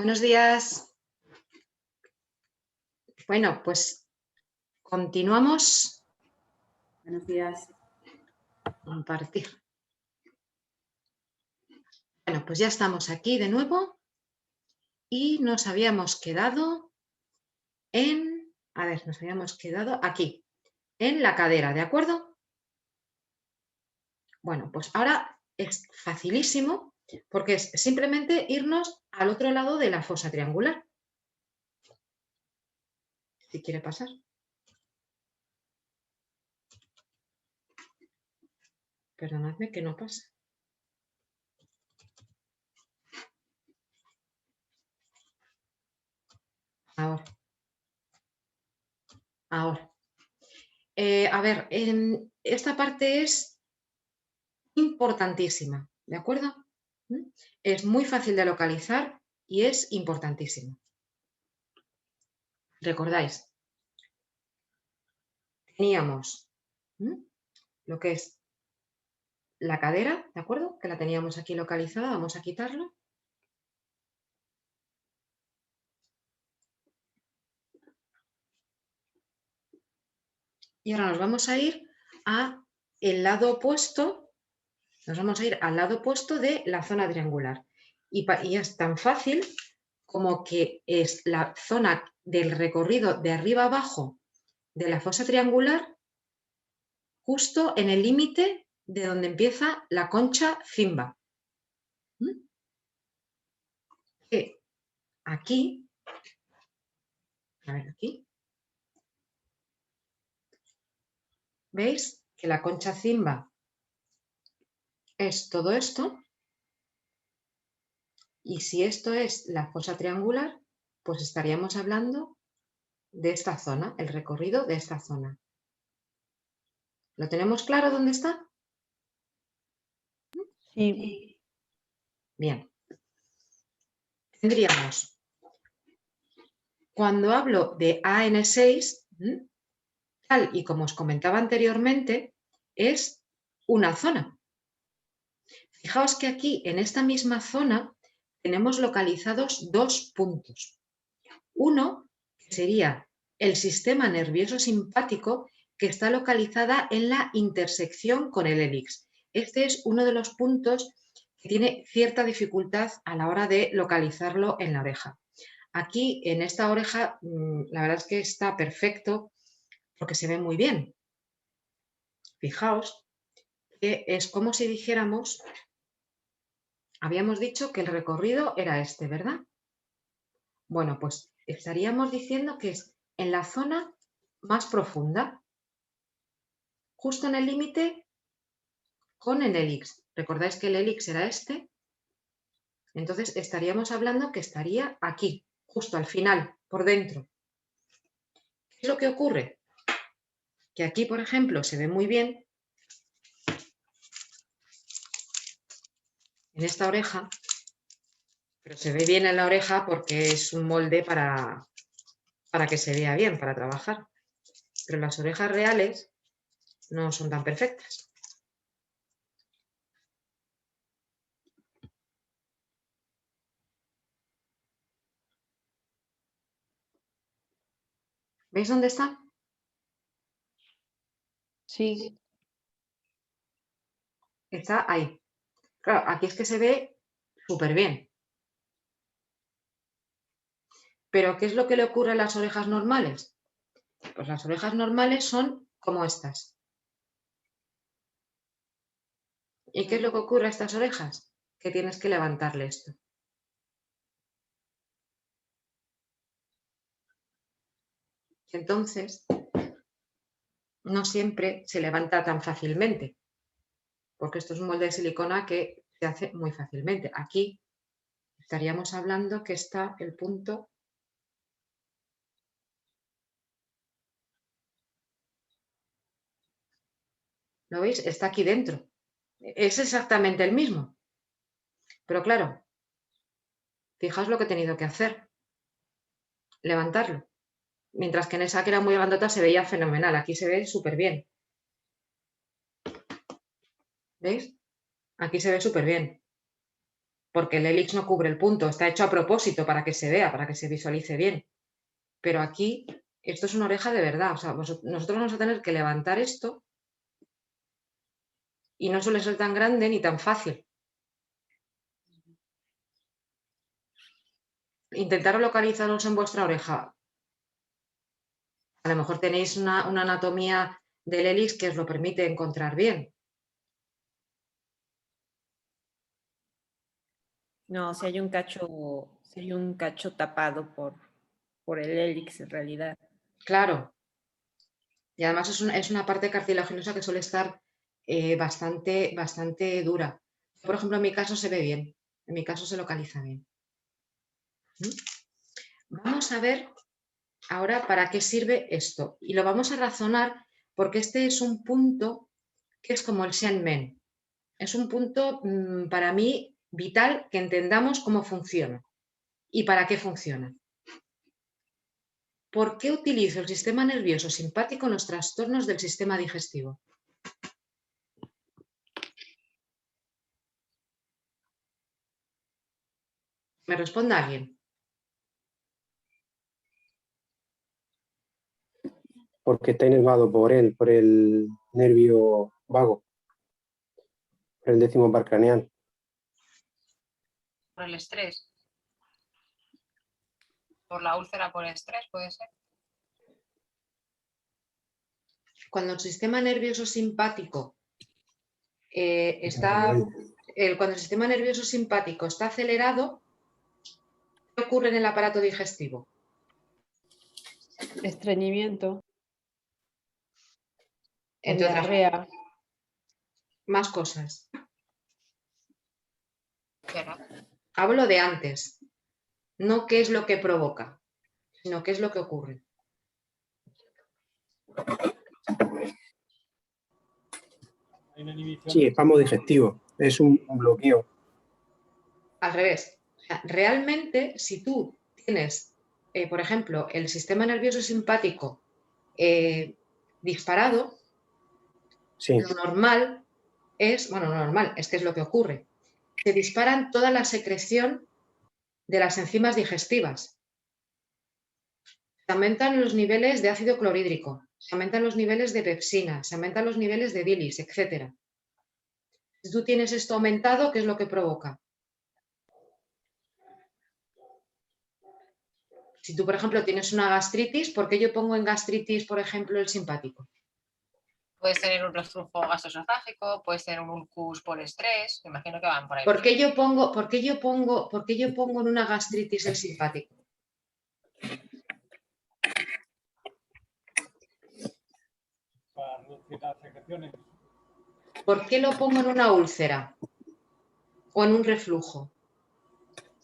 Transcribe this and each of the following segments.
Buenos días. Bueno, pues continuamos. Buenos días. Compartir. Bueno, pues ya estamos aquí de nuevo y nos habíamos quedado nos habíamos quedado aquí, en la cadera, ¿de acuerdo? Bueno, pues ahora es facilísimo porque es simplemente irnos al otro lado de la fosa triangular. Si quiere pasar. Perdonadme que no pasa. Ahora. A ver, esta parte es importantísima, ¿de acuerdo? Es muy fácil de localizar y es importantísimo. ¿Recordáis? Teníamos lo que es la cadera, ¿de acuerdo? Que la teníamos aquí localizada, vamos a quitarlo. Y ahora nos vamos a ir al lado opuesto, nos vamos a ir al lado opuesto de la zona triangular. Y es tan fácil como que es la zona del recorrido de arriba abajo de la fosa triangular, justo en el límite de donde empieza la concha Zimba. Que aquí, a ver aquí, ¿veis? Que la concha Zimba es todo esto. Y si esto es la fosa triangular, pues estaríamos hablando de esta zona, el recorrido de esta zona. ¿Lo tenemos claro dónde está? Sí. Bien. Tendríamos, cuando hablo de AN6, tal y como os comentaba anteriormente, es una zona. Fijaos que aquí, en esta misma zona, tenemos localizados dos puntos. Uno, que sería el sistema nervioso simpático, que está localizada en la intersección con el hélix. Este es uno de los puntos que tiene cierta dificultad a la hora de localizarlo en la oreja. Aquí, en esta oreja, la verdad es que está perfecto porque se ve muy bien. Fijaos que es como si dijéramos, habíamos dicho que el recorrido era este, ¿verdad? Bueno, pues estaríamos diciendo que es en la zona más profunda, justo en el límite con el hélix. ¿Recordáis que el hélix era este? Entonces estaríamos hablando que estaría aquí, justo al final, por dentro. ¿Qué es lo que ocurre? Que aquí, por ejemplo, se ve muy bien en esta oreja, pero se ve bien en la oreja porque es un molde para que se vea bien, para trabajar. Pero las orejas reales no son tan perfectas. ¿Veis dónde está? Sí. Está ahí. Claro, aquí es que se ve súper bien. ¿Pero qué es lo que le ocurre a las orejas normales? Pues las orejas normales son como estas. ¿Y qué es lo que ocurre a estas orejas? Que tienes que levantarle esto. Entonces, no siempre se levanta tan fácilmente, porque esto es un molde de silicona que se hace muy fácilmente. Aquí estaríamos hablando que está el punto. ¿Lo veis? Está aquí dentro. Es exactamente el mismo. Pero claro, fijaos lo que he tenido que hacer. Levantarlo. Mientras que en esa que era muy grandota se veía fenomenal. Aquí se ve súper bien. ¿Veis? Aquí se ve súper bien. porque el hélix no cubre el punto, está hecho a propósito para que se vea, para que se visualice bien. Pero aquí, esto es una oreja de verdad, o sea, nosotros vamos a tener que levantar esto y no suele ser tan grande ni tan fácil. Intentaros localizaros en vuestra oreja. A lo mejor tenéis una anatomía del hélix que os lo permite encontrar bien. No, si hay un cacho tapado por el hélix en realidad. Claro. Y además es una parte cartilaginosa que suele estar bastante dura. Por ejemplo, en mi caso se ve bien. En mi caso se localiza bien. Vamos a ver ahora para qué sirve esto. Y lo vamos a razonar porque este es un punto que es como el Shen Men. Es un punto para mí vital que entendamos cómo funciona y para qué funciona. ¿Por qué utilizo el sistema nervioso simpático en los trastornos del sistema digestivo? ¿Me responde alguien? Porque está inervado por el nervio vago, por el décimo par craneal. Por el estrés. Por la úlcera por estrés, puede ser. Cuando el sistema nervioso simpático cuando el sistema nervioso simpático está acelerado, ¿qué ocurre en el aparato digestivo? Estreñimiento, Entre otras diarrea. más cosas. Pero, Hablo de antes, no qué es lo que provoca, sino qué es lo que ocurre. Sí, espasmo digestivo, es un bloqueo. Al revés. O sea, realmente, si tú tienes, por ejemplo, el sistema nervioso simpático disparado, Sí, lo normal es, bueno, lo normal es que es lo que ocurre. Se disparan toda la secreción de las enzimas digestivas. Se aumentan los niveles de ácido clorhídrico, se aumentan los niveles de pepsina, se aumentan los niveles de bilis, etc. Si tú tienes esto aumentado, ¿qué es lo que provoca? Si tú, por ejemplo, tienes una gastritis, ¿por qué yo pongo en gastritis, por ejemplo, el simpático? puede ser un reflujo gastroesofágico, puede ser un ulcus por estrés. Me imagino que van por ahí. ¿Por qué yo pongo en una gastritis el simpático? Para reducir las secreciones. ¿Por qué lo pongo en una úlcera o en un reflujo?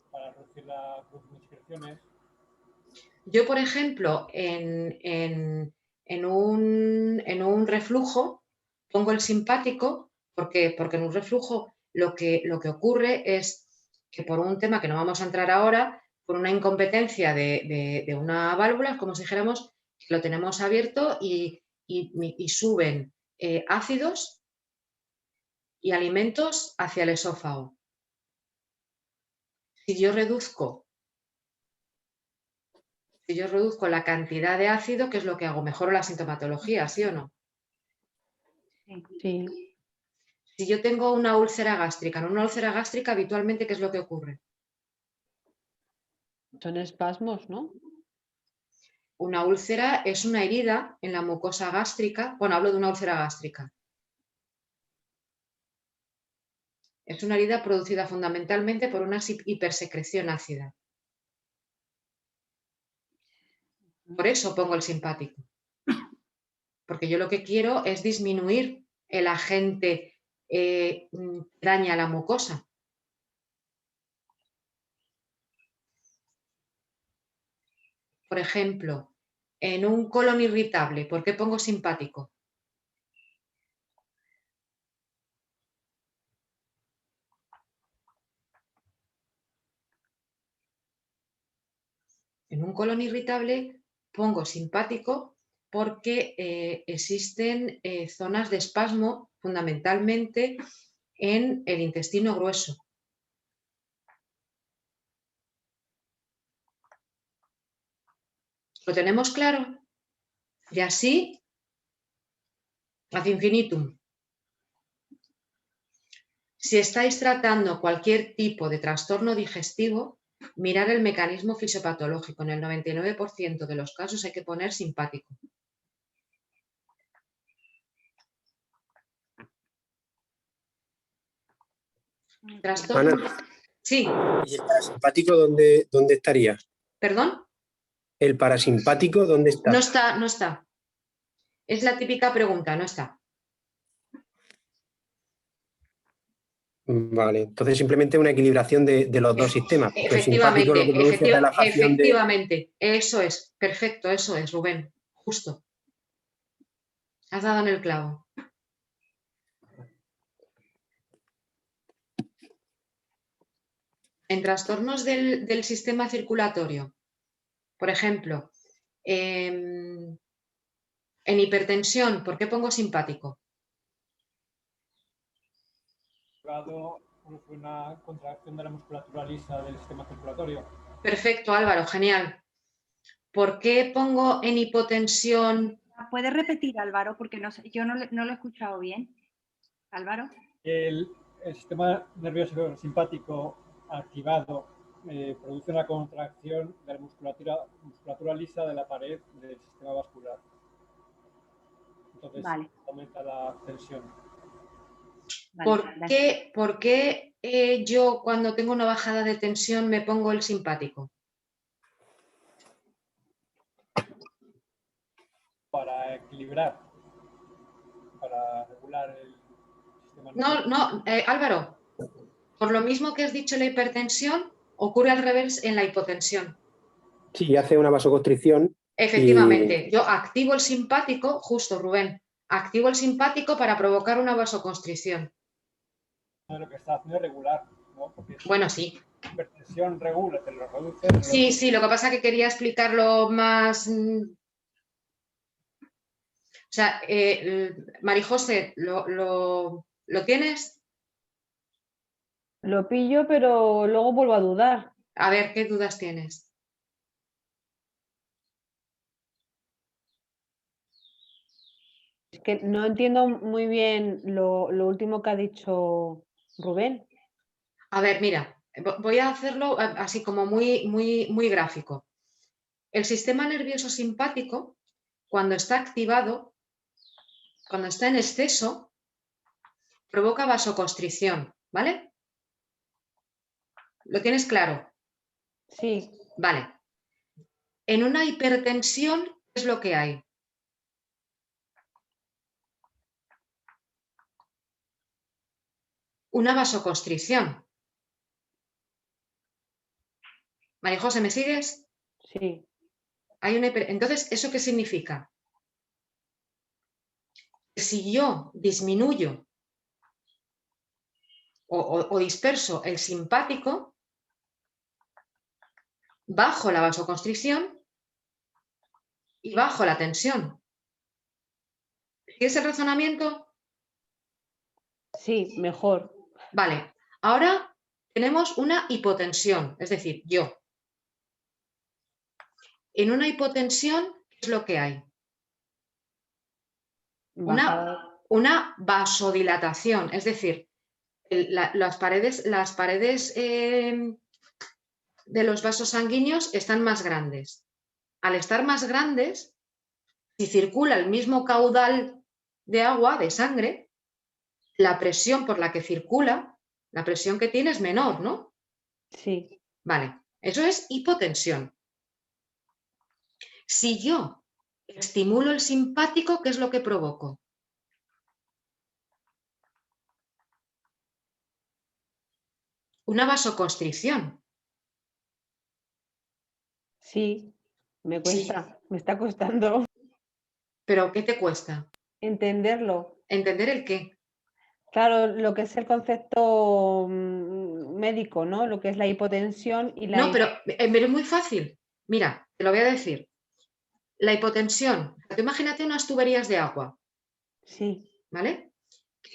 Para reducir las secreciones. Yo, por ejemplo, en un reflujo pongo el simpático porque en un reflujo lo que ocurre es que por un tema que no vamos a entrar ahora, por una incompetencia de una válvula, es como si dijéramos que lo tenemos abierto y suben ácidos y alimentos hacia el esófago. Si yo reduzco la cantidad de ácido, ¿qué es lo que hago? Mejoro la sintomatología, ¿sí o no? Sí. Si yo tengo una úlcera gástrica, en una úlcera gástrica habitualmente, ¿qué es lo que ocurre? Son espasmos, ¿no? Una úlcera es una herida en la mucosa gástrica. Bueno, hablo de una úlcera gástrica. Es una herida producida fundamentalmente por una hipersecreción ácida. Por eso pongo el simpático. Porque yo lo que quiero es disminuir el agente que daña la mucosa. Por ejemplo, en un colon irritable, ¿por qué pongo simpático? En un colon irritable pongo simpático porque existen zonas de espasmo fundamentalmente en el intestino grueso. ¿Lo tenemos claro? Y así, ad infinitum. Si estáis tratando cualquier tipo de trastorno digestivo, mirar el mecanismo fisiopatológico. En el 99% de los casos hay que poner simpático. Trastorno. Ana, Sí, ¿y el parasimpático dónde estaría? perdón. ¿El parasimpático dónde está? No está, no está. Es la típica pregunta, no está. Vale, entonces simplemente una equilibración de los dos sistemas. Porque el simpático lo que produce es Efectivamente, relajación de... efectivamente. Eso es, perfecto, eso es, Rubén. Justo. Has dado en el clavo. En trastornos del sistema circulatorio, por ejemplo, en hipertensión, ¿por qué pongo simpático? Produce una contracción de la musculatura lisa del sistema circulatorio. Perfecto, Álvaro, genial. ¿Por qué pongo en hipotensión? ¿Puedes repetir, Álvaro? Porque no sé, yo no lo he escuchado bien. Álvaro. El sistema nervioso simpático activado produce una contracción de la musculatura lisa de la pared del sistema vascular. Entonces Vale. aumenta la tensión. Vale, ¿Por qué yo cuando tengo una bajada de tensión me pongo el simpático? Para equilibrar, para regular el sistema No, nervioso. no, Álvaro, por lo mismo que has dicho la hipertensión, ocurre al revés en la hipotensión. Sí, hace una vasoconstricción. Efectivamente, yo activo el simpático, justo Rubén, activo el simpático para provocar una vasoconstricción. Lo que está haciendo es regular, ¿no? Porque Bueno, sí. la hipertensión regula, te lo reduce. Sí, sí, lo que pasa es que quería explicarlo más. O sea, Marijose, ¿lo tienes? Lo pillo, pero luego vuelvo a dudar. A ver, ¿qué dudas tienes? Es que no entiendo muy bien lo último que ha dicho Rubén. A ver, mira, voy a hacerlo así como muy gráfico. El sistema nervioso simpático, cuando está activado, cuando está en exceso, provoca vasoconstricción, ¿vale? ¿Lo tienes claro? Sí, Vale. En una hipertensión, ¿qué es lo que hay? Una vasoconstricción. María José, ¿me sigues? sí. Entonces, ¿eso qué significa? Si yo disminuyo o disperso el simpático, bajo la vasoconstricción y bajo la tensión. ¿Sigues el razonamiento? Sí, mejor. Vale, ahora tenemos una hipotensión, es decir, yo. En una hipotensión, ¿qué es lo que hay? Una vasodilatación, es decir, las paredes de los vasos sanguíneos están más grandes. Al estar más grandes, si circula el mismo caudal de agua, de sangre, la presión por la que circula, la presión que tiene es menor, ¿no? Sí. Vale, eso es hipotensión. Si yo estimulo el simpático, ¿qué es lo que provoco? Una vasoconstricción. Sí, me cuesta, me está costando ¿Pero qué te cuesta? entenderlo. ¿Entender el qué? Claro, lo que es el concepto médico, ¿no? Lo que es la hipotensión y la... No, pero es muy fácil. Mira, te lo voy a decir. La hipotensión, imagínate unas tuberías de agua, Sí. ¿vale?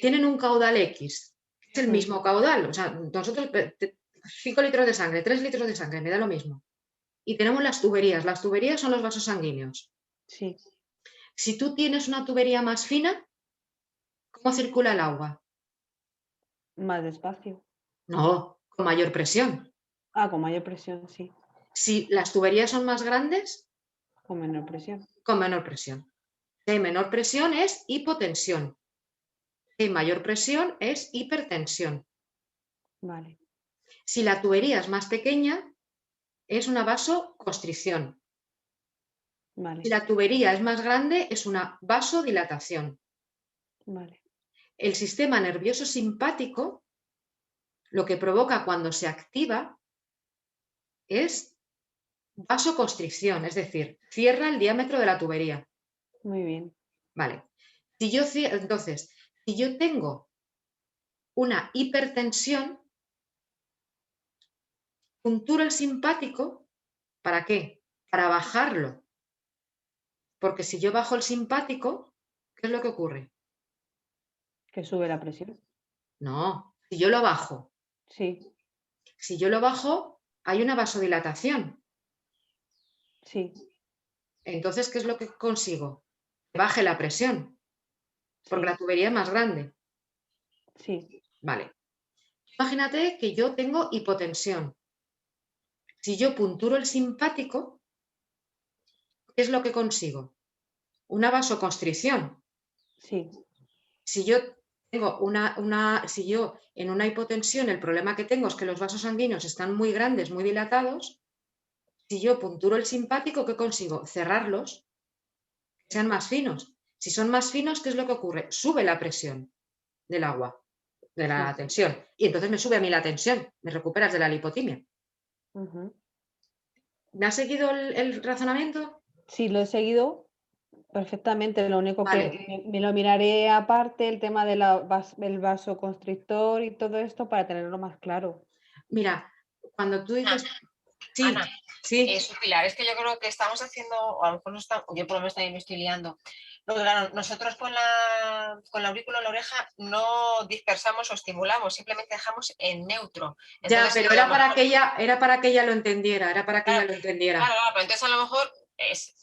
Tienen un caudal X, es el mismo caudal. O sea, nosotros 5 litros de sangre, 3 litros de sangre, me da lo mismo. y tenemos las tuberías. Las tuberías son los vasos sanguíneos. Sí, Si tú tienes una tubería más fina, ¿cómo circula el agua? más despacio. No, con mayor presión. Ah, con mayor presión, sí. Si las tuberías son más grandes, Con menor presión. con menor presión. Si hay menor presión es hipotensión. Si hay mayor presión es hipertensión. Vale, Si la tubería es más pequeña, es una vasoconstricción. vale, Si la tubería es más grande, es una vasodilatación. vale. El sistema nervioso simpático lo que provoca cuando se activa es vasoconstricción, es decir, cierra el diámetro de la tubería. Muy bien. Vale. Entonces, si yo tengo una hipertensión, punturo el simpático, ¿para qué? Para bajarlo. Porque si yo bajo el simpático, ¿qué es lo que ocurre? Que sube la presión. No, si yo lo bajo. Sí, Si yo lo bajo, hay una vasodilatación. sí, Entonces, ¿qué es lo que consigo? Que baje la presión, porque sí, la tubería es más grande. sí, Vale. Imagínate que yo tengo hipotensión. Si yo punturo el simpático, ¿qué es lo que consigo? Una vasoconstricción. sí, Si yo tengo si yo en una hipotensión el problema que tengo es que los vasos sanguíneos están muy grandes, muy dilatados, si yo punturo el simpático, ¿qué consigo? Cerrarlos, que sean más finos. Si son más finos, ¿qué es lo que ocurre? Sube la presión del agua, de la sí. tensión. Y entonces me sube a mí la tensión, me recuperas de la lipotimia. Ujú. ¿Me has seguido el razonamiento? Sí, lo he seguido perfectamente. Lo único Vale. que me lo miraré aparte, el tema del vasoconstrictor y todo esto para tenerlo más claro. Mira, cuando tú dices... Sí, Ana, sí, eso, Pilar, es que yo creo que estamos haciendo, o a lo mejor no estamos, yo por lo menos también me estoy liando. Porque, claro, nosotros con la aurícula en la oreja no dispersamos o estimulamos, simplemente dejamos en neutro. ya, Entonces, pero a lo mejor, era para que ella lo entendiera, era para que ella claro, lo entendiera. claro, pero entonces a lo mejor es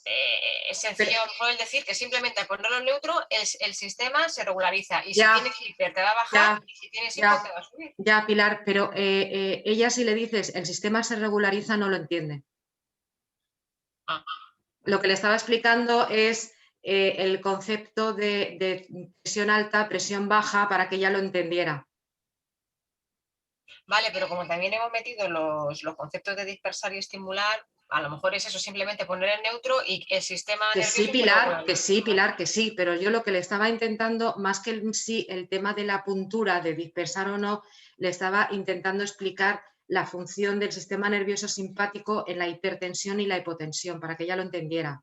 sencillo Pero- a lo mejor el decir que simplemente al ponerlo en neutro el sistema se regulariza y si Ya, tienes hiper te va a bajar ya, y si tienes hipo ya, te va a subir. ya, Pilar, pero ella si le dices el sistema se regulariza no lo entiende. Ah. Lo que le estaba explicando es el concepto de presión alta, presión baja, para que ella lo entendiera. Vale, pero como también hemos metido los conceptos de dispersar y estimular, a lo mejor es eso, simplemente poner en neutro y el sistema Que nervioso sí, se Pilar, que regulariza. sí, Pilar, que sí, pero yo lo que le estaba intentando, más que el tema de la puntura, de dispersar o no, le estaba intentando explicar la función del sistema nervioso simpático en la hipertensión y la hipotensión, para que ella lo entendiera.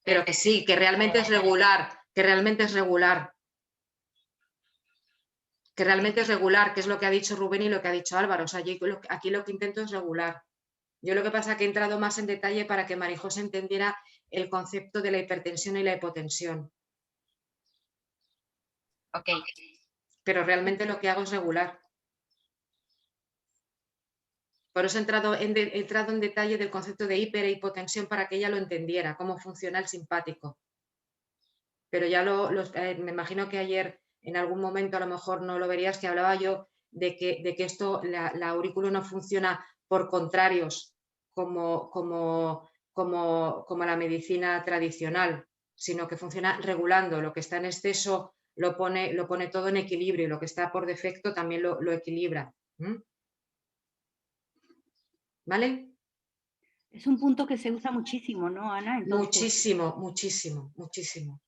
Pero que sí, que realmente es regular, que realmente es regular. Que realmente es regular, que es lo que ha dicho Rubén y lo que ha dicho Álvaro. O sea, yo aquí lo que intento es regular. Yo lo que pasa es que he entrado más en detalle para que Marijose entendiera el concepto de la hipertensión y la hipotensión. Ok, Pero realmente lo que hago es regular. Por eso he entrado en detalle del concepto de hiper e hipotensión para que ella lo entendiera, cómo funciona el simpático. Pero ya me imagino que ayer en algún momento a lo mejor no lo verías, que hablaba yo de que esto, la aurícula no funciona por contrarios como la medicina tradicional, sino que funciona regulando. Lo que está en exceso lo pone todo en equilibrio y lo que está por defecto también lo equilibra. ¿Vale? Es un punto que se usa muchísimo, ¿no, Ana? Entonces, Muchísimo, muchísimo, muchísimo.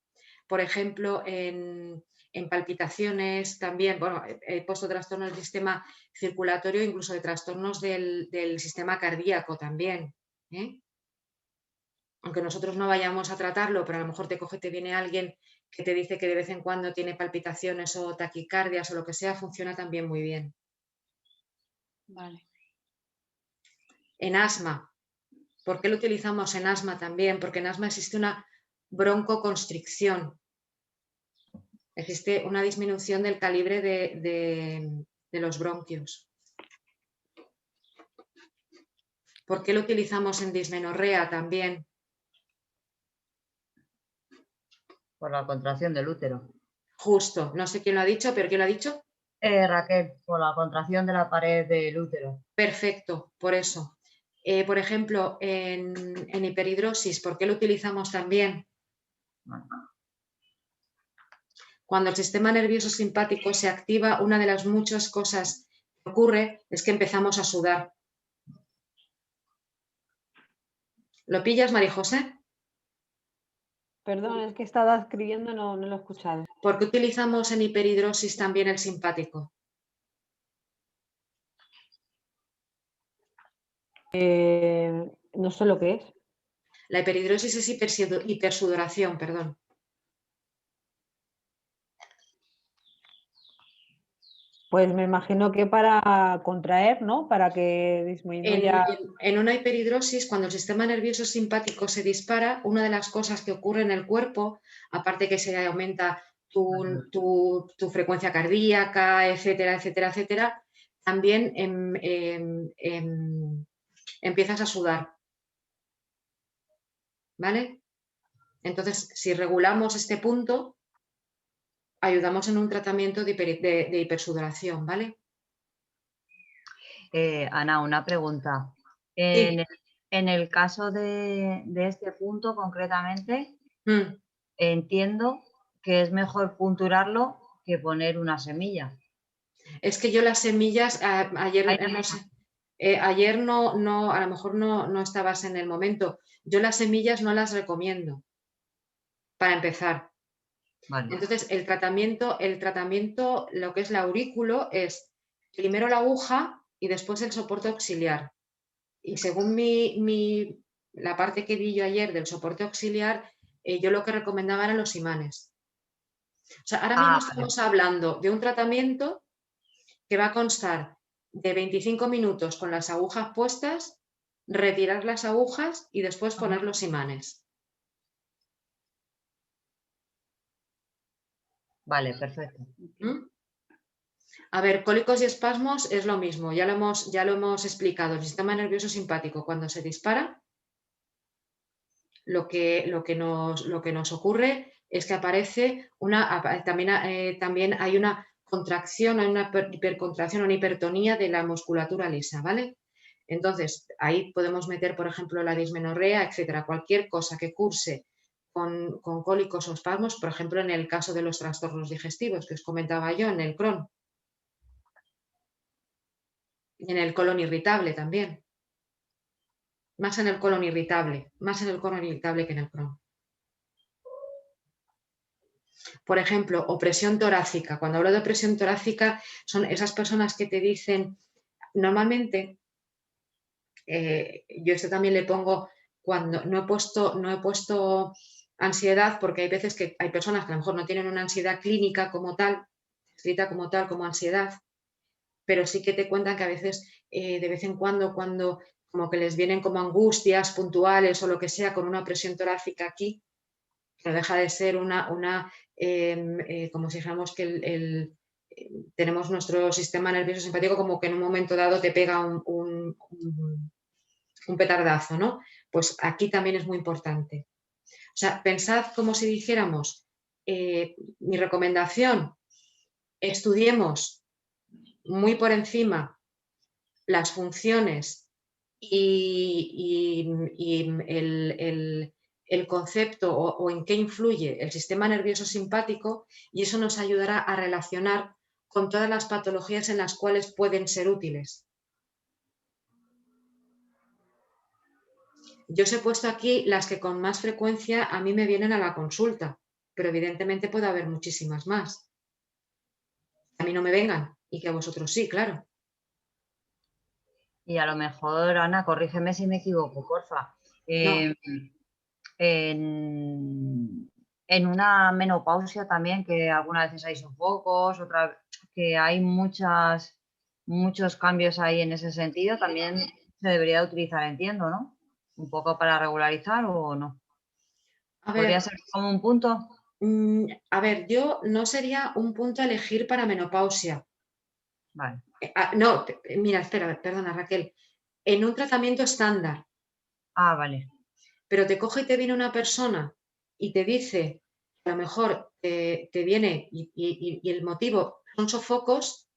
Por ejemplo, en palpitaciones también, bueno, he puesto trastornos del sistema circulatorio, incluso de trastornos del sistema cardíaco también. ¿eh? Aunque nosotros no vayamos a tratarlo, pero a lo mejor te viene alguien que te dice que de vez en cuando tiene palpitaciones o taquicardias o lo que sea, funciona también muy bien. vale. En asma, ¿por qué lo utilizamos en asma también? Porque en asma existe una broncoconstricción. Existe una disminución del calibre de los bronquios. ¿Por qué lo utilizamos en dismenorrea también? Por la contracción del útero. Justo, no sé quién lo ha dicho, pero ¿quién lo ha dicho? Raquel, por la contracción de la pared del útero. Perfecto, por eso. Por ejemplo, en hiperhidrosis, ¿por qué lo utilizamos también? Bueno, Cuando el sistema nervioso simpático se activa, una de las muchas cosas que ocurre es que empezamos a sudar. ¿Lo pillas, María José? Perdón, es que estaba escribiendo, no lo he escuchado. ¿Por qué utilizamos en hiperhidrosis también el simpático? No sé lo que es. La hiperhidrosis es hipersudoración, perdón. Pues me imagino que para contraer, ¿no? Para que disminuya. En una hiperhidrosis, cuando el sistema nervioso simpático se dispara, una de las cosas que ocurre en el cuerpo, aparte que se aumenta tu frecuencia cardíaca, etcétera, etcétera, etcétera, también empiezas a sudar. ¿Vale? Entonces, si regulamos este punto, ayudamos en un tratamiento de hipersudoración, ¿vale? Ana, una pregunta. Sí. En el caso de este punto concretamente, Mm. entiendo que es mejor punturarlo que poner una semilla. Es que yo las semillas, ayer, Ay, no sé, ayer no, a lo mejor no estabas en el momento. Yo las semillas no las recomiendo, para empezar. Vale. Entonces, el tratamiento, lo que es la aurículo, es primero la aguja y después el soporte auxiliar. Y según la parte que vi yo ayer del soporte auxiliar, yo lo que recomendaba eran los imanes. O sea, ahora mismo estamos hablando de un tratamiento que va a constar de 25 minutos con las agujas puestas, retirar las agujas y después poner los imanes. Vale, perfecto. ¿Mm? A ver, cólicos y espasmos es lo mismo, ya lo hemos explicado. El sistema nervioso simpático, cuando se dispara, lo que nos ocurre es que aparece también hay una contracción, hay una hipercontracción, una hipertonía de la musculatura lisa, ¿vale? Entonces, ahí podemos meter, por ejemplo, la dismenorrea, etcétera, cualquier cosa que curse con cólicos o espasmos, por ejemplo, en el caso de los trastornos digestivos que os comentaba yo, en el Crohn. Y en el colon irritable también. Más en el colon irritable que en el Crohn. Por ejemplo, opresión torácica. Cuando hablo de opresión torácica, son esas personas que te dicen, normalmente, yo esto también le pongo, cuando no he puesto ansiedad, porque hay veces que hay personas que a lo mejor no tienen una ansiedad clínica como tal, escrita como tal, como ansiedad, pero sí que te cuentan que a veces, de vez en cuando, como que les vienen como angustias puntuales o lo que sea, con una presión torácica aquí, que deja de ser como si dijéramos que tenemos nuestro sistema nervioso simpático como que en un momento dado te pega un petardazo, ¿no? Pues aquí también es muy importante. O sea, pensad como si dijéramos, mi recomendación, estudiemos muy por encima las funciones y el concepto o en qué influye el sistema nervioso simpático, y eso nos ayudará a relacionar con todas las patologías en las cuales pueden ser útiles. Yo os he puesto aquí las que con más frecuencia a mí me vienen a la consulta, pero evidentemente puede haber muchísimas más. A mí no me vengan y que a vosotros sí, claro. Y a lo mejor, Ana, corrígeme si me equivoco, porfa. No. En una menopausia también, que algunas veces hay sofocos, que hay muchos cambios ahí en ese sentido, también se debería utilizar, entiendo, ¿no? Un poco para regularizar o no. ¿Podría ser como un punto? A ver, yo no sería un punto a elegir para menopausia. Vale. No, mira, espera, perdona, Raquel. en un tratamiento estándar. Ah, vale. Pero te coge y te viene una persona y te dice, a lo mejor te viene y el motivo son sofocos,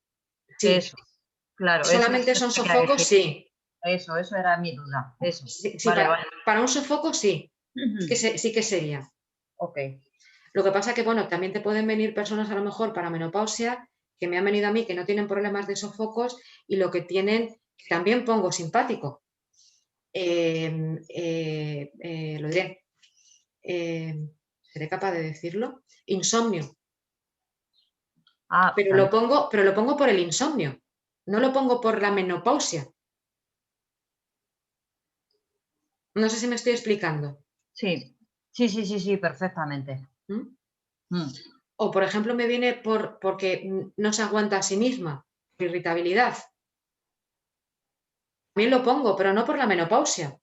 sí. Eso, claro. Solamente eso son quería sofocos, decir. sí. Eso era mi duda. Eso. Sí, Vale, vale. para un sofoco, sí. Sí que sería. Ok. Lo que pasa que, bueno, también te pueden venir personas a lo mejor para menopausia, que me han venido a mí, que no tienen problemas de sofocos y lo que tienen, también pongo simpático. Lo diré. ¿Seré capaz de decirlo? Insomnio. Ah, Pero lo pongo por el insomnio, no lo pongo por la menopausia. No sé si me estoy explicando. sí. Sí, perfectamente. ¿Mm? Mm. O, por ejemplo, me viene porque no se aguanta a sí misma, por irritabilidad. También lo pongo, pero no por la menopausia,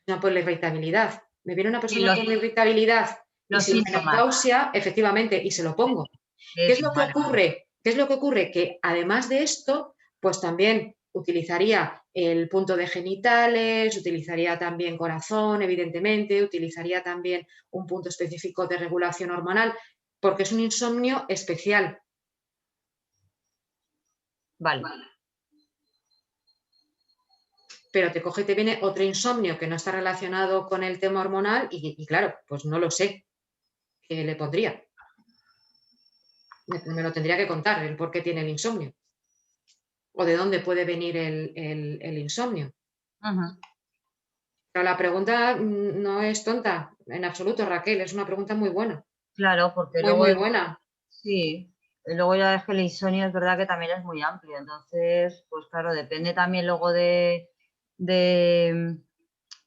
sino por la irritabilidad. Me viene una persona con irritabilidad y los sin síntomas. menopausia, efectivamente, y se lo pongo. ¿Qué es lo que Vale. ocurre? ¿Qué es lo que ocurre? Que además de esto, pues también utilizaría el punto de genitales, utilizaría también corazón, evidentemente, utilizaría también un punto específico de regulación hormonal, porque es un insomnio especial. Vale. Pero te coge y te viene otro insomnio que no está relacionado con el tema hormonal y claro, pues no lo sé qué le pondría. Me lo tendría que contar el por qué tiene el insomnio o de dónde puede venir el insomnio. Ajá. Pero la pregunta no es tonta en absoluto, Raquel, es una pregunta muy buena. Claro, porque Muy, luego muy buena. sí, y luego ya es que el insomnio es verdad que también es muy amplio, entonces, pues claro, depende también luego de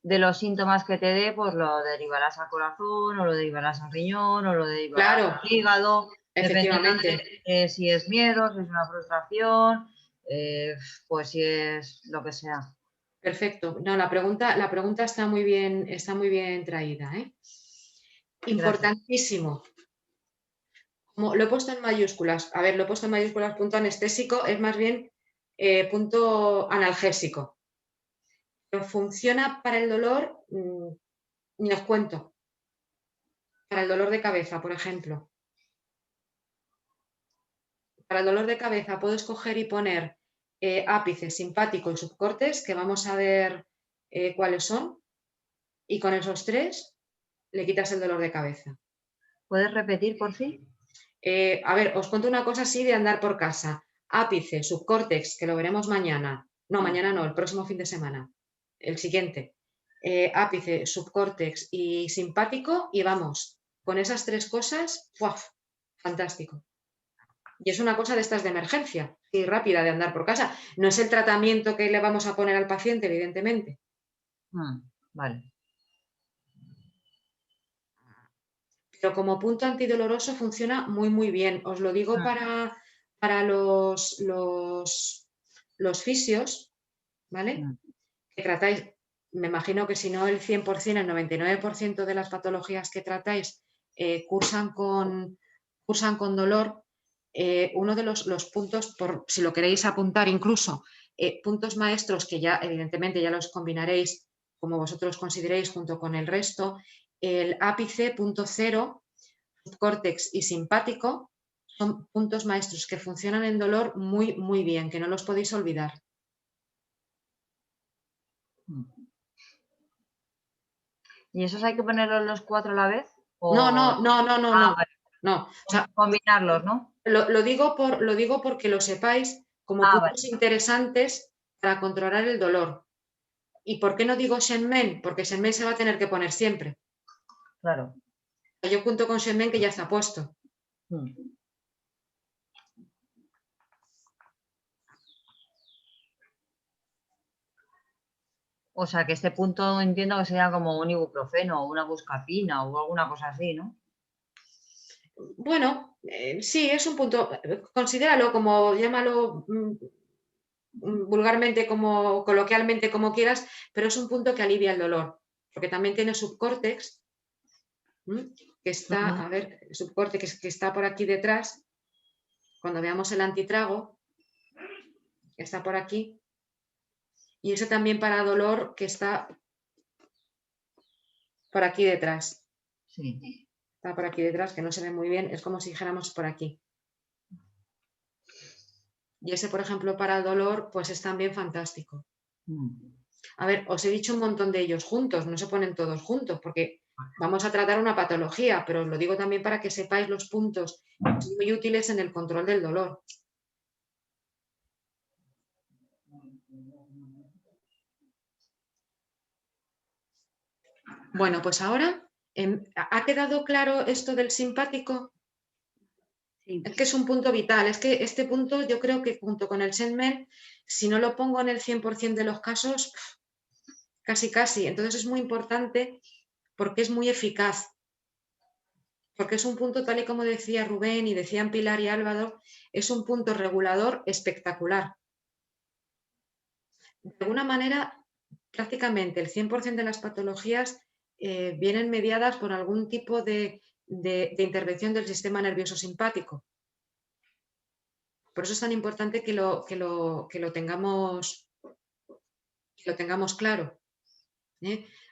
los síntomas que te dé, pues lo derivarás al corazón, o lo derivarás al riñón, o lo derivarás Claro, al hígado, dependiendo efectivamente. de si es miedo, si es una frustración, pues si es lo que sea. Perfecto. No, la pregunta está muy bien traída, ¿eh? Importantísimo. Como lo he puesto en mayúsculas. A ver, lo he puesto en mayúsculas, punto anestésico, es más bien punto analgésico. Pero funciona para el dolor, ni os cuento. Para el dolor de cabeza, por ejemplo. Para el dolor de cabeza puedo escoger y poner ápice, simpático y subcortes, que vamos a ver cuáles son. Y con esos tres le quitas el dolor de cabeza. ¿Puedes repetir por sí? A ver, os cuento una cosa así de andar por casa. Ápice, subcórtex, que lo veremos mañana. No, mañana no, el próximo fin de semana. El siguiente. Ápice, subcórtex y simpático y vamos, con esas tres cosas, ¡puaf! Fantástico. Y es una cosa de estas de emergencia y rápida de andar por casa. No es el tratamiento que le vamos a poner al paciente, evidentemente. Vale. Pero como punto antidoloroso funciona muy, muy bien. Os lo digo para los fisios, ¿vale? Que tratáis, me imagino que si no el 100%, el 99% de las patologías que tratáis cursan con dolor. Uno de los puntos, por si lo queréis apuntar incluso, puntos maestros que ya evidentemente ya los combinaréis como vosotros consideréis junto con el resto, el ápice, punto cero, subcórtex y simpático son puntos maestros que funcionan en dolor muy, muy bien, que no los podéis olvidar. ¿Y esos hay que ponerlos los 4 a la vez? No. Vale. No. O sea, combinarlos, ¿no? Lo digo porque lo sepáis como puntos interesantes para controlar el dolor. ¿Y por qué no digo Shenmen? Porque Shenmen se va a tener que poner siempre. Claro. Yo cuento con Shenmen que ya está puesto. O sea, que este punto entiendo que sería como un ibuprofeno o una buscapina o alguna cosa así, ¿no? Bueno, sí, es un punto. Considéralo como, llámalo vulgarmente, como coloquialmente, como quieras, pero es un punto que alivia el dolor, porque también tiene subcórtex, que está, a ver, subcórtex que está por aquí detrás, cuando veamos el antitrago, que está por aquí, Y ese también para dolor que está por aquí detrás. Sí. Está por aquí detrás, que no se ve muy bien, es como si dijéramos por aquí. Y ese, por ejemplo, para el dolor, pues es también fantástico. A ver, os he dicho un montón de ellos juntos, no se ponen todos juntos, porque vamos a tratar una patología, pero os lo digo también para que sepáis los puntos muy útiles en el control del dolor. Bueno, pues ahora, ¿ha quedado claro esto del simpático? Sí. Es que es un punto vital, es que este punto yo creo que junto con el Senmen, si no lo pongo en el 100% de los casos, casi casi. Entonces es muy importante porque es muy eficaz. Porque es un punto, tal y como decía Rubén y decían Pilar y Álvaro, es un punto regulador espectacular. De alguna manera, prácticamente el 100% de las patologías vienen mediadas por algún tipo de intervención del sistema nervioso simpático. Por eso es tan importante que lo tengamos claro.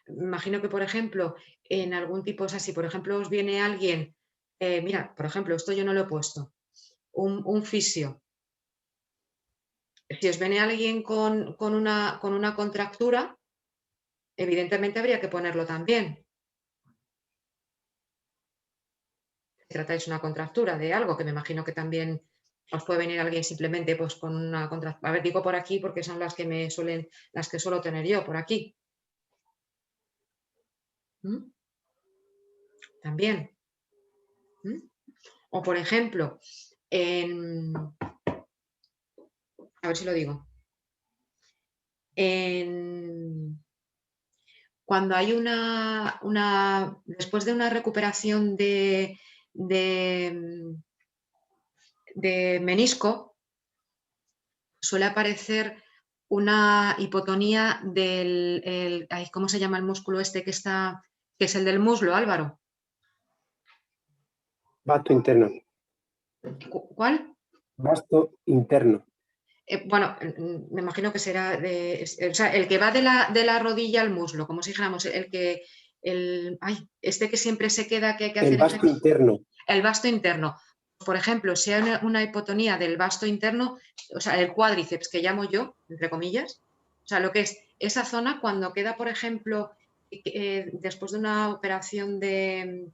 Imagino que, por ejemplo, en algún tipo, o sea, si por ejemplo os viene alguien, mira, por ejemplo, esto yo no lo he puesto, un fisio. Si os viene alguien con una contractura, evidentemente habría que ponerlo también. Si tratáis una contractura de algo, que me imagino que también os puede venir alguien simplemente pues, con una contractura. A ver, digo por aquí porque son las que suelo tener yo, por aquí. ¿Mm? También. ¿Mm? O por ejemplo, a ver si lo digo. Cuando hay después de una recuperación de menisco, suele aparecer una hipotonía del, ¿cómo se llama el músculo este que es el del muslo, Álvaro? Vasto interno. ¿Cuál? Vasto interno. Bueno, me imagino que será o sea, el que va de la rodilla al muslo, como si dijéramos, este que siempre se queda, que hay que hacer El vasto interno. el vasto interno. Por ejemplo, si hay una hipotonía del vasto interno, o sea, el cuádriceps que llamo yo, entre comillas, o sea, lo que es esa zona cuando queda, por ejemplo, después de una operación de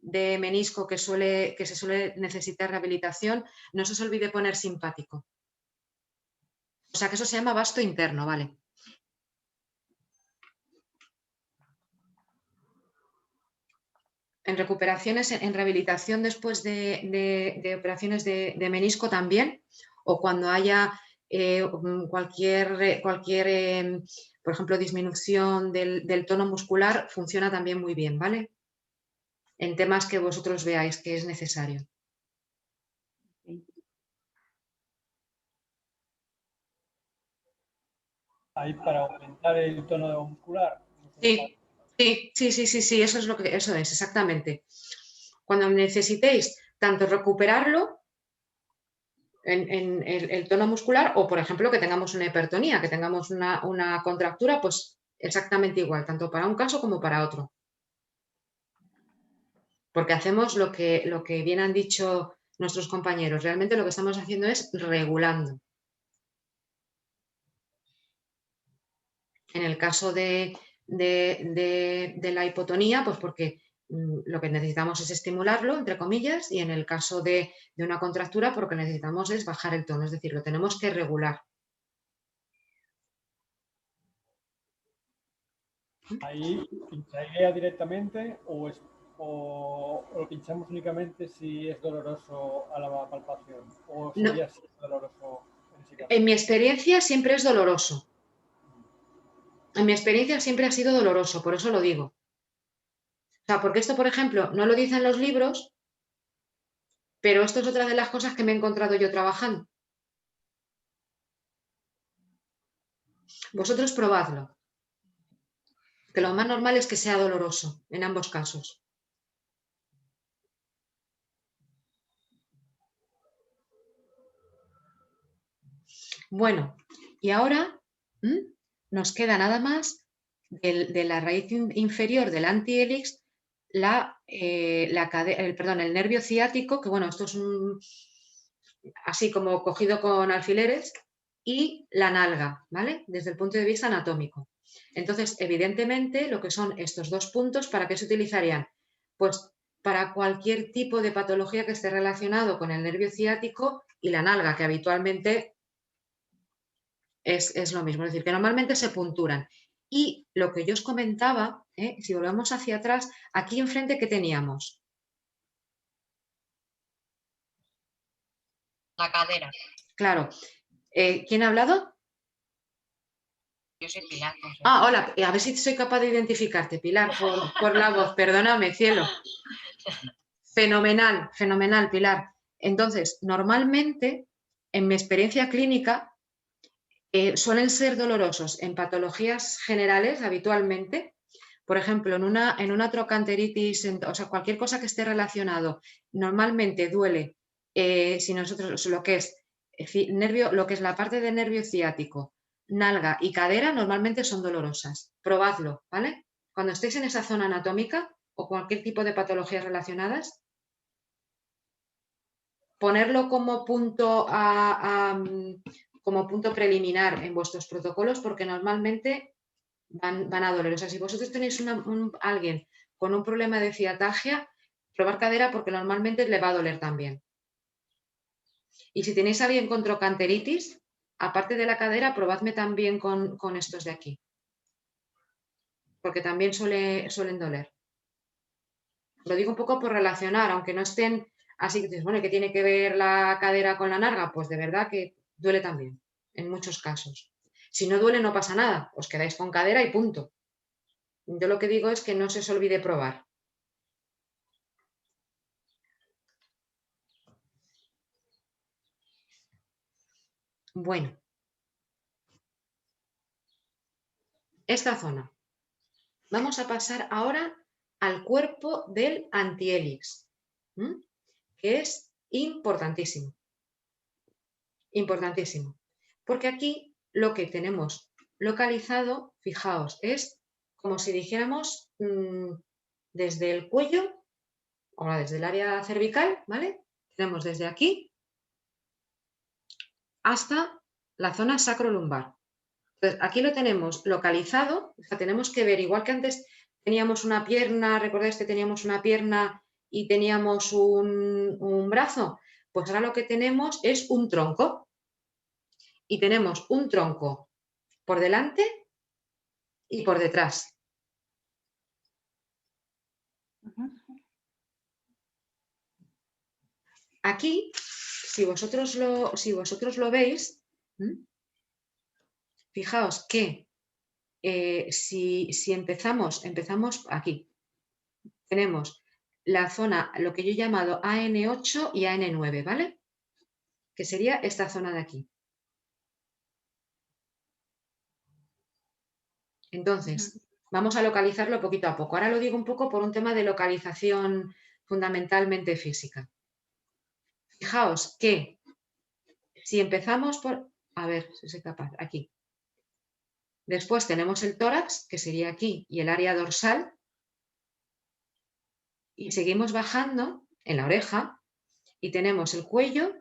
menisco que se suele necesitar rehabilitación, no se os olvide poner simpático. O sea que eso se llama vasto interno, ¿vale? En recuperaciones, en rehabilitación después de operaciones de menisco también, o cuando haya cualquier por ejemplo, disminución del tono muscular, funciona también muy bien, ¿vale? En temas que vosotros veáis que es necesario. Ahí para aumentar el tono muscular. Sí, eso es, exactamente. Cuando necesitéis tanto recuperarlo en el tono muscular o, por ejemplo, que tengamos una hipertonía, que tengamos una contractura, pues exactamente igual, tanto para un caso como para otro. Porque hacemos lo que bien han dicho nuestros compañeros, realmente lo que estamos haciendo es regulando. En el caso de la hipotonía, pues porque lo que necesitamos es estimularlo, entre comillas, y en el caso de una contractura, porque necesitamos es bajar el tono, es decir, lo tenemos que regular. Ahí pincharía directamente o lo pinchamos únicamente si es doloroso a la palpación o sería doloroso en ese caso. En mi experiencia siempre es doloroso. En mi experiencia siempre ha sido doloroso, por eso lo digo. O sea, porque esto, por ejemplo, no lo dicen los libros, pero esto es otra de las cosas que me he encontrado yo trabajando. Vosotros probadlo. Que lo más normal es que sea doloroso en ambos casos. Bueno, y ahora nos queda nada más de la raíz inferior del antihélix el nervio ciático, que bueno, esto es así como cogido con alfileres, y la nalga, ¿vale? Desde el punto de vista anatómico. Entonces, evidentemente, lo que son estos dos puntos, ¿para qué se utilizarían? Pues para cualquier tipo de patología que esté relacionado con el nervio ciático y la nalga, que habitualmente es lo mismo, es decir, que normalmente se punturan. Y lo que yo os comentaba, si volvemos hacia atrás, aquí enfrente, ¿qué teníamos? La cadera. Claro. ¿Quién ha hablado? Yo soy Pilar. No sé. Ah, hola, a ver si soy capaz de identificarte, Pilar, por la voz, perdóname, cielo. Fenomenal, fenomenal, Pilar. Entonces, normalmente, en mi experiencia clínica, suelen ser dolorosos en patologías generales habitualmente. Por ejemplo, en una trocanteritis, o sea, cualquier cosa que esté relacionado, normalmente duele, si nosotros lo que es nervio, lo que es la parte del nervio ciático, nalga y cadera, normalmente son dolorosas. Probadlo, ¿vale? Cuando estéis en esa zona anatómica o cualquier tipo de patologías relacionadas, ponerlo como punto como punto preliminar en vuestros protocolos, porque normalmente van a doler. O sea, si vosotros tenéis alguien con un problema de ciatalgia, probar cadera porque normalmente le va a doler también. Y si tenéis a alguien con trocanteritis, aparte de la cadera, probadme también con estos de aquí, porque también suelen doler. Lo digo un poco por relacionar, aunque no estén así que dices, bueno, ¿qué tiene que ver la cadera con la nalga? Pues de verdad que duele también, en muchos casos. Si no duele, no pasa nada, os quedáis con cadera y punto. Yo lo que digo es que no se os olvide probar. Bueno, esta zona. Vamos a pasar ahora al cuerpo del antihélix, que es importantísimo. Importantísimo. Porque aquí lo que tenemos localizado, fijaos, es como si dijéramos desde el cuello, ahora desde el área cervical, ¿vale? Tenemos desde aquí hasta la zona sacrolumbar. Entonces, aquí lo tenemos localizado, o sea, tenemos que ver, igual que antes teníamos una pierna, ¿recordáis que teníamos una pierna y teníamos un brazo? Pues ahora lo que tenemos es un tronco. Y tenemos un tronco por delante y por detrás. Aquí, si vosotros lo veis, fijaos que si empezamos aquí, tenemos la zona, lo que yo he llamado AN8 y AN9, ¿vale? Que sería esta zona de aquí. Entonces, vamos a localizarlo poquito a poco. Ahora lo digo un poco por un tema de localización fundamentalmente física. Fijaos que si empezamos por... A ver si soy capaz. Aquí. Después tenemos el tórax, que sería aquí, y el área dorsal. Y seguimos bajando en la oreja y tenemos el cuello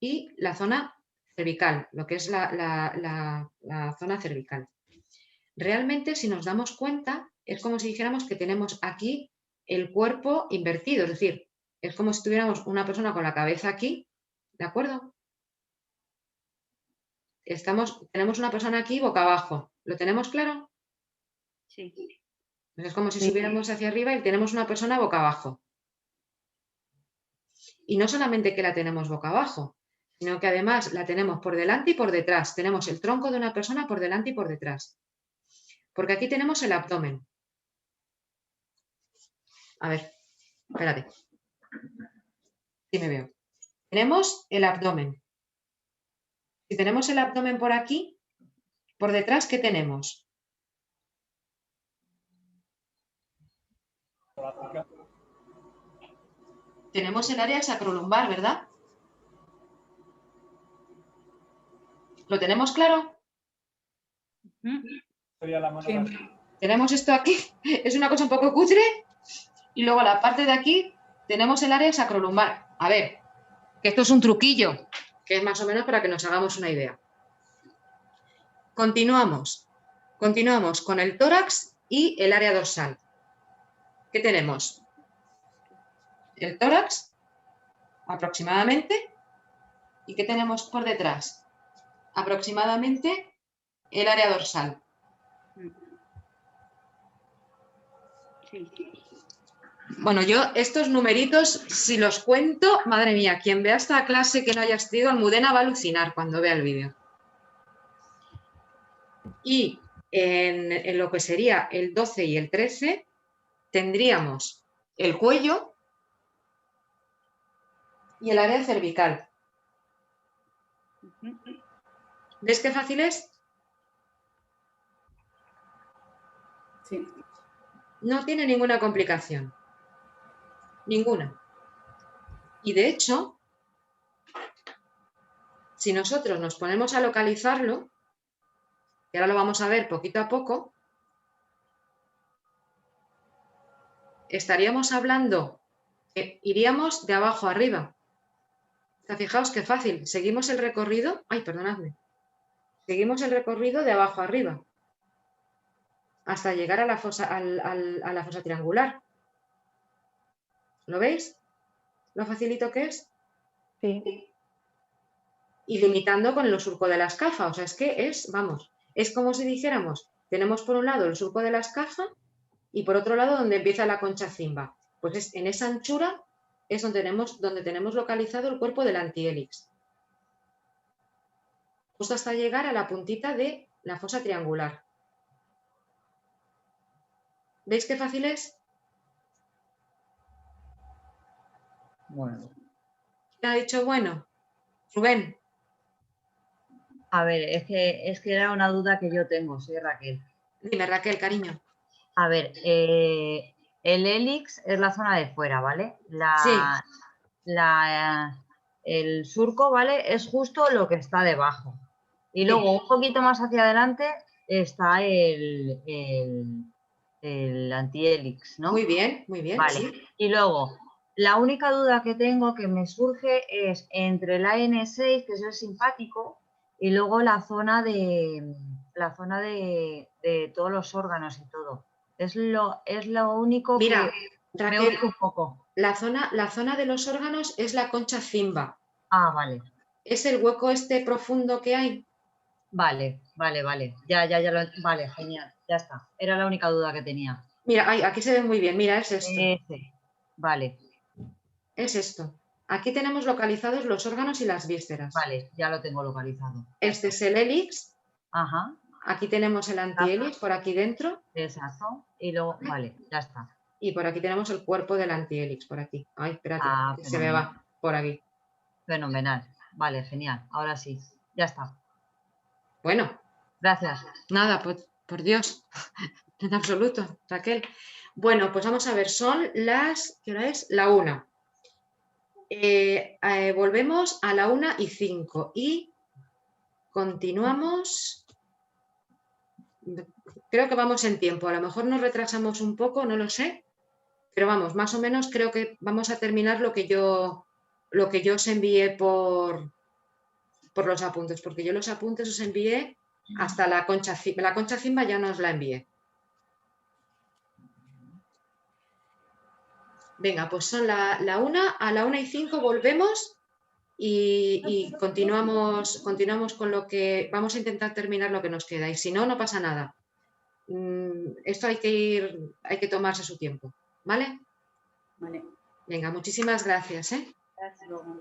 y la zona cervical, lo que es la zona cervical. Realmente, si nos damos cuenta, es como si dijéramos que tenemos aquí el cuerpo invertido, es decir, es como si tuviéramos una persona con la cabeza aquí, ¿de acuerdo? Tenemos una persona aquí boca abajo, ¿lo tenemos claro? Sí. Pues es como si subiéramos hacia arriba y tenemos una persona boca abajo. Y no solamente que la tenemos boca abajo, sino que además la tenemos por delante y por detrás. Tenemos el tronco de una persona por delante y por detrás. Porque aquí tenemos el abdomen. A ver, espérate. Sí me veo. Tenemos el abdomen. Si tenemos el abdomen por aquí, por detrás, ¿qué tenemos? Tenemos el área sacrolumbar, ¿verdad? ¿Lo tenemos claro? Sería la mano Sí. más- Tenemos esto aquí, es una cosa un poco cutre, y luego la parte de aquí tenemos el área sacrolumbar. A ver, que esto es un truquillo, que es más o menos para que nos hagamos una idea. Continuamos con el tórax y el área dorsal. ¿Qué tenemos? El tórax, aproximadamente, ¿y qué tenemos por detrás? Aproximadamente el área dorsal. Sí. Bueno, yo estos numeritos, si los cuento, madre mía, quien vea esta clase que no haya estudiado Almudena va a alucinar cuando vea el vídeo. Y en lo que sería el 12 y el 13 tendríamos el cuello y el área cervical. ¿Ves qué fácil es? Sí. No tiene ninguna complicación. Ninguna. Y de hecho, si nosotros nos ponemos a localizarlo, y ahora lo vamos a ver poquito a poco, estaríamos hablando que iríamos de abajo a arriba. O sea, fijaos qué fácil. Seguimos el recorrido. Ay, perdonadme. Seguimos el recorrido de abajo a arriba hasta llegar a la fosa, a la fosa triangular. ¿Lo veis? ¿Lo facilito que es? Sí. Y limitando con el surco de la escafa. O sea, es que es, vamos, es como si dijéramos, tenemos por un lado el surco de la escafa y por otro lado donde empieza la concha cimba. Pues es, en esa anchura es donde tenemos localizado el cuerpo del antihélix. Justo hasta llegar a la puntita de la fosa triangular. ¿Veis qué fácil es? Bueno. ¿Quién ha dicho bueno? Rubén. A ver, es que era una duda que yo tengo, soy Raquel. Dime, Raquel, cariño. A ver, el hélix es la zona de fuera, ¿vale? El surco, ¿vale? Es justo lo que está debajo. Y luego un poquito más hacia adelante está el antihélix, ¿no? Muy bien, Vale. sí. Y luego, la única duda que tengo que me surge es entre el AN6, que es el simpático, y luego la zona de todos los órganos y todo. Es lo único Mira, que Raquel, me urge un poco. la zona de los órganos es la concha cimba. Ah, vale. Es el hueco este profundo que hay. Vale. Ya vale, genial. Ya está. Era la única duda que tenía. Mira, aquí se ve muy bien. Mira, es esto. Vale. Es esto. Aquí tenemos localizados los órganos y las vísceras. Vale, ya lo tengo localizado. Este es el hélix. Ajá. Aquí tenemos el antihélix por aquí dentro. Exacto. Y luego, vale, ya está. Y por aquí tenemos el cuerpo del antihélix, por aquí. Ay, espérate, que se me va por aquí. Fenomenal. Vale, genial. Ahora sí. Ya está. Bueno. Gracias. Nada, por Dios. En absoluto, Raquel. Bueno, pues vamos a ver, son las... ¿Qué hora es? La 1. Volvemos a la 1:05 y continuamos. Creo que vamos en tiempo. A lo mejor nos retrasamos un poco, no lo sé. Pero vamos, más o menos creo que vamos a terminar lo que yo os envié por los apuntes, porque yo los apuntes os envié hasta la concha cimba. La concha cimba ya no os la envié. Venga, pues son la 1, a la 1:05 volvemos y continuamos con lo que... Vamos a intentar terminar lo que nos queda y si no, no pasa nada. Esto hay que tomarse su tiempo, ¿vale? Vale. Venga, muchísimas gracias, ¿eh? Hasta luego.